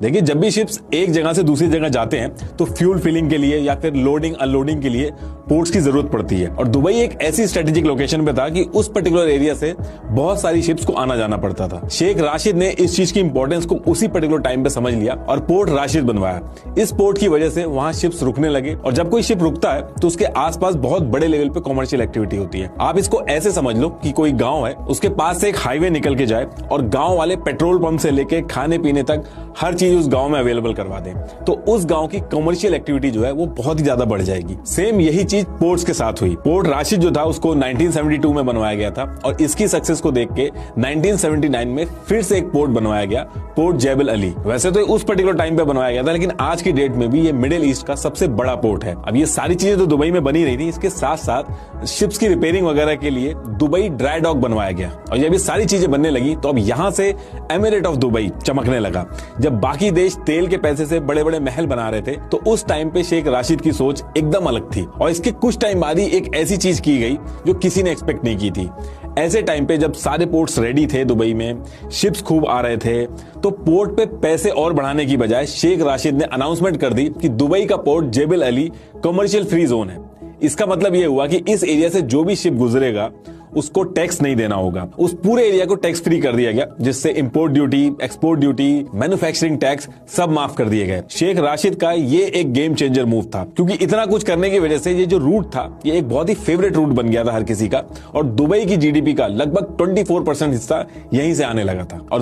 देखिए, जब भी शिप्स एक जगह से दूसरी जगह जाते हैं तो फ्यूल फिलिंग के लिए या फिर लोडिंग अनलोडिंग के लिए पोर्ट्स की जरूरत पड़ती है। और दुबई एक ऐसी स्ट्रेटेजिक लोकेशन पे था कि उस पर्टिकुलर एरिया से बहुत सारी शिप्स को आना जाना पड़ता था। शेख राशिद ने इस चीज की इंपॉर्टेंस को उसी पर्टिकुलर टाइम पे समझ लिया और पोर्ट राशिद बनवाया। इस पोर्ट की वजह से वहां शिप्स रुकने लगे, और जब कोई शिप रुकता है तो उसके आसपास बहुत बड़े लेवल पे कॉमर्शियल एक्टिविटी होती है। आप इसको ऐसे समझ लो कि कोई गांव है, उसके पास से एक हाईवे निकल के जाए और गांव वाले पेट्रोल पंप से लेके खाने पीने तक हर चीज उस गांव में अवेलेबल करवा दें, तो उस गांव की कमर्शियल एक्टिविटी जो है वो बहुत ही ज्यादा बढ़ जाएगी। सेम यही चीज पोर्ट्स के साथ हुई। पोर्ट राशिद जो था उसको 1972 में बनवाया गया था, और इसकी सक्सेस को देख के 1979 में फिर से एक पोर्ट बनवाया गया, पोर्ट जेबल अली। वैसे तो उस पर्टिकुलर टाइम पे बनवाया गया था, लेकिन आज की डेट में भी ये मिडिल ईस्ट का सबसे बड़ा पोर्ट है। अब ये सारी चीजें तो दुबई में बनी रही थी, इसके साथ साथ शिप्स की रिपेयरिंग वगैरह के लिए दुबई ड्राई डॉक बनवाया गया। और जब ये सारी चीजें बनने लगी तो अब यहां से एमिरेट ऑफ दुबई चमकने लगा। जब बाकी देश तेल के पैसे से बड़े बड़े महल बना रहे थे, तो उस टाइम पे शेख राशिद की सोच एकदम अलग थी। और इसके कुछ टाइम बाद ही एक ऐसी चीज की गई जो किसी ने एक्सपेक्ट नहीं की थी। ऐसे टाइम पे जब सारे पोर्ट्स रेडी थे दुबई में, शिप्स खूब आ रहे थे, तो पोर्ट पे पैसे और बढ़ाने की बजाय शेख राशिद ने अनाउंसमेंट कर दी कि दुबई का port Jebel Ali commercial free zone है। इसका मतलब यह हुआ कि इस एरिया से जो भी शिप गुजरेगा उसको टैक्स नहीं देना होगा। उस पूरे एरिया को टैक्स फ्री कर दिया गया, जिससे import duty, export duty, manufacturing tax सब माफ कर दिए गए। शेख राशिद का ये एक गेम चेंजर मूव था, क्योंकि इतना कुछ करने की वजह से ये जो रूट था ये एक बहुत ही फेवरेट रूट बन गया था हर किसी का, और दुबई की जीडीपी का लगभग 24% हिस्सा यहीं से आने लगा था। और